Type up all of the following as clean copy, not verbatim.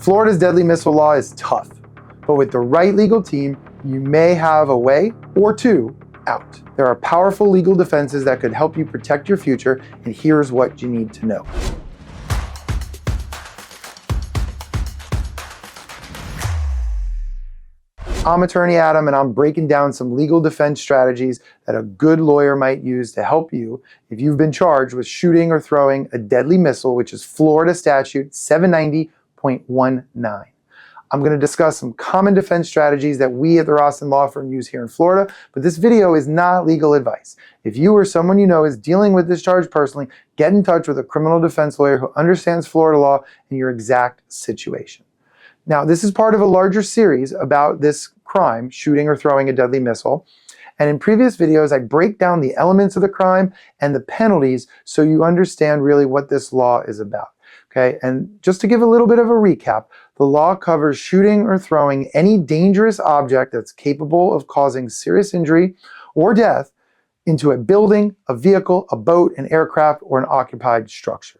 Florida's deadly missile law is tough, but with the right legal team, you may have a way or two out. There are powerful legal defenses that could help you protect your future, and here's what you need to know. I'm Attorney Adam, and I'm breaking down some legal defense strategies that a good lawyer might use to help you if you've been charged with shooting or throwing a deadly missile, which is Florida Statute 790.19. I'm going to discuss some common defense strategies that we at the Rossen law firm use here in Florida, but this video is not legal advice. If you or someone you know is dealing with this charge personally, get in touch with a criminal defense lawyer who understands Florida law and your exact situation. Now, this is part of a larger series about this crime, shooting or throwing a deadly missile. And in previous videos, I break down the elements of the crime and the penalties so you understand really what this law is about. Okay, and just to give a little bit of a recap, the law covers shooting or throwing any dangerous object that's capable of causing serious injury or death into a building, a vehicle, a boat, an aircraft, or an occupied structure.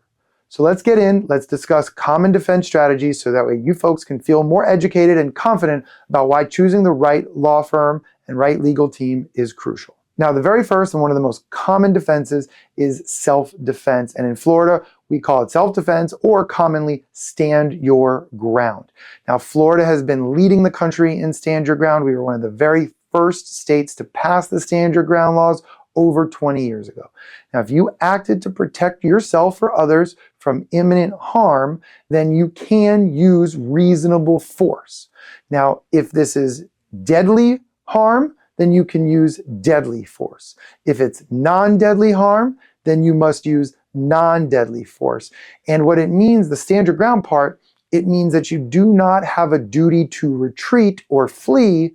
So let's get in, let's discuss common defense strategies so that way you folks can feel more educated and confident about why choosing the right law firm and right legal team is crucial. Now, the very first and one of the most common defenses is self-defense. And in Florida, we call it self-defense or commonly stand your ground. Now, Florida has been leading the country in stand your ground. We were one of the very first states to pass the stand your ground laws over 20 years ago. Now, if you acted to protect yourself or others from imminent harm, then you can use reasonable force. Now, if this is deadly harm, then you can use deadly force. If it's non-deadly harm, then you must use non-deadly force. And what it means, the stand your ground part, it means that you do not have a duty to retreat or flee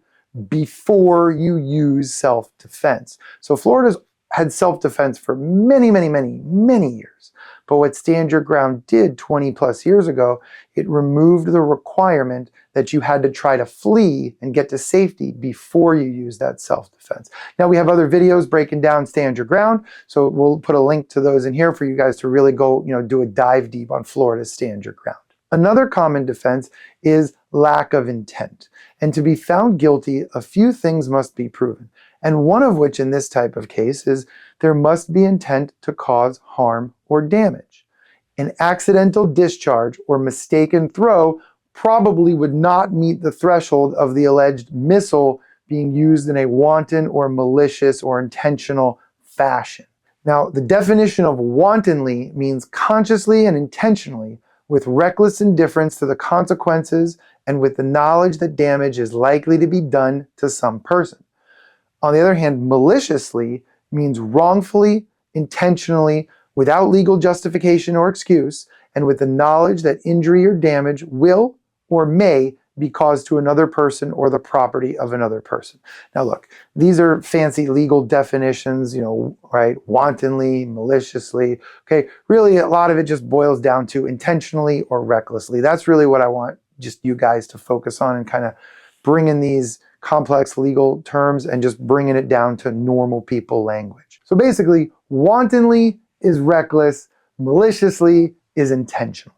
before you use self-defense. So Florida's had self-defense for many years. But what stand your ground did 20 plus years ago, it removed the requirement that you had to try to flee and get to safety before you use that self-defense. Now, we have other videos breaking down stand your ground, so we'll put a link to those in here for you guys to really go, do a dive deep on Florida's stand your ground. Another common defense is lack of intent. And to be found guilty, a few things must be proven. And one of which in this type of case is there must be intent to cause harm or damage. An accidental discharge or mistaken throw probably would not meet the threshold of the alleged missile being used in a wanton or malicious or intentional fashion. Now, the definition of wantonly means consciously and intentionally with reckless indifference to the consequences and with the knowledge that damage is likely to be done to some person. On the other hand, maliciously means wrongfully, intentionally, without legal justification or excuse, and with the knowledge that injury or damage will or may be caused to another person or the property of another person. Now look, these are fancy legal definitions, right? Wantonly, maliciously, okay? Really, a lot of it just boils down to intentionally or recklessly. That's really what I want just you guys to focus on and kind of bring in these complex legal terms and just bringing it down to normal people language. So basically, wantonly is reckless, maliciously is intentional.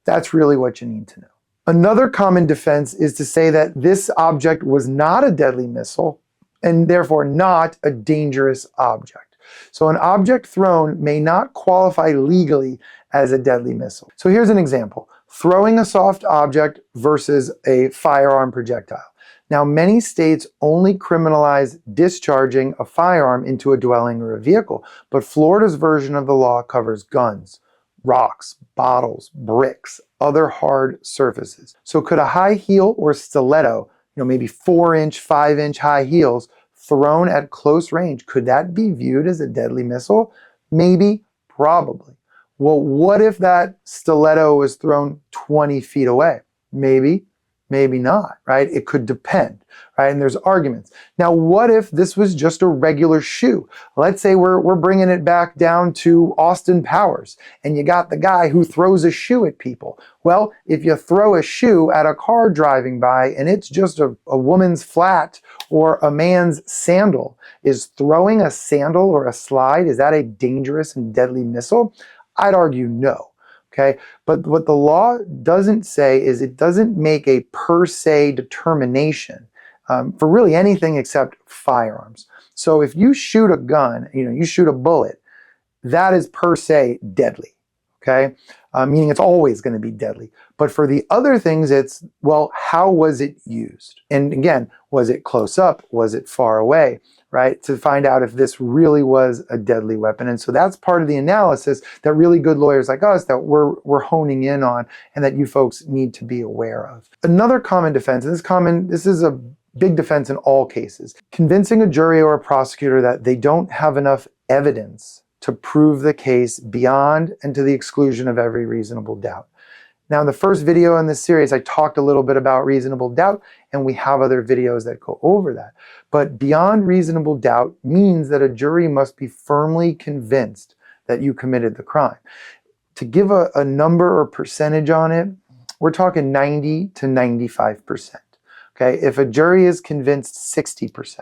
That's really what you need to know. Another common defense is to say that this object was not a deadly missile and therefore not a dangerous object. So an object thrown may not qualify legally as a deadly missile. So here's an example. Throwing a soft object versus a firearm projectile. Now, many states only criminalize discharging a firearm into a dwelling or a vehicle, but Florida's version of the law covers guns, rocks, bottles, bricks, other hard surfaces. So could a high heel or stiletto, maybe 4-inch, 5-inch high heels thrown at close range, could that be viewed as a deadly missile? Maybe, probably. Well, what if that stiletto was thrown 20 feet away? Maybe, maybe not, right? It could depend, right? And there's arguments. Now, what if this was just a regular shoe? Let's say we're bringing it back down to Austin Powers, and you got the guy who throws a shoe at people. Well, if you throw a shoe at a car driving by and it's just a woman's flat or a man's sandal, is throwing a sandal or a slide, is that a dangerous and deadly missile? I'd argue no. Okay, but what the law doesn't say is it doesn't make a per se determination for really anything except firearms. So if you shoot a gun, you shoot a bullet, that is per se deadly. Okay, meaning it's always going to be deadly. But for the other things, it's, well, how was it used? And again, was it close up? Was it far away? Right? To find out if this really was a deadly weapon. And so that's part of the analysis that really good lawyers like us that we're honing in on and that you folks need to be aware of. Another common defense, and this is a big defense in all cases, convincing a jury or a prosecutor that they don't have enough evidence to prove the case beyond and to the exclusion of every reasonable doubt. Now, in the first video in this series, I talked a little bit about reasonable doubt, and we have other videos that go over that. But beyond reasonable doubt means that a jury must be firmly convinced that you committed the crime. To give a number or percentage on it, we're talking 90 to 95%. Okay, if a jury is convinced 60%,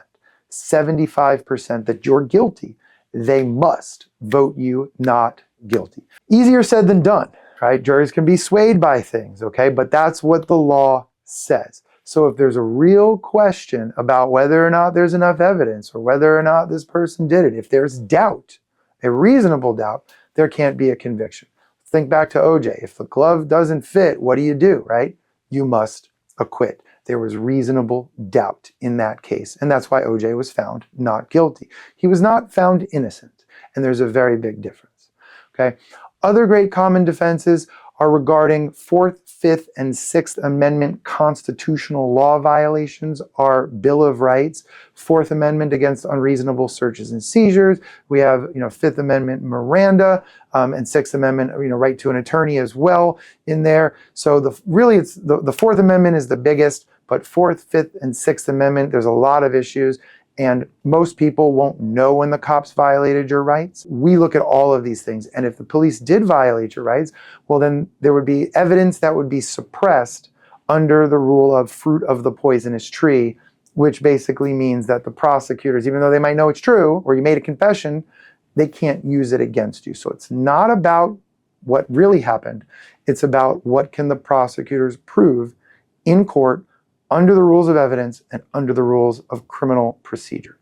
75% that you're guilty, they must vote you not guilty. Easier said than done, right? Juries can be swayed by things, okay? But that's what the law says. So if there's a real question about whether or not there's enough evidence or whether or not this person did it, if there's doubt, a reasonable doubt, there can't be a conviction. Think back to OJ. If the glove doesn't fit, what do? Right? You must acquit. There was reasonable doubt in that case. And that's why OJ was found not guilty. He was not found innocent. And there's a very big difference. Okay. Other great common defenses are regarding 4th, 5th, and 6th Amendment constitutional law violations, our Bill of Rights, 4th Amendment against unreasonable searches and seizures. We have, 5th Amendment Miranda, and 6th Amendment, right to an attorney as well in there. So it's the 4th Amendment is the biggest, but 4th, 5th, and 6th Amendment, there's a lot of issues. And most people won't know when the cops violated your rights. We look at all of these things. And if the police did violate your rights, well, then there would be evidence that would be suppressed under the rule of fruit of the poisonous tree, which basically means that the prosecutors, even though they might know it's true, or you made a confession, they can't use it against you. So it's not about what really happened. It's about what can the prosecutors prove in court under the rules of evidence and under the rules of criminal procedure.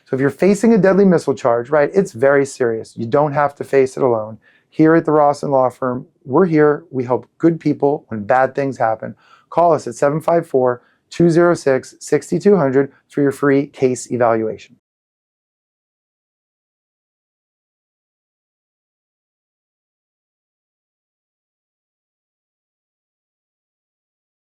So if you're facing a deadly missile charge, right, it's very serious. You don't have to face it alone. Here at the Rossen Law Firm, we're here. We help good people when bad things happen. Call us at 754-206-6200 for your free case evaluation.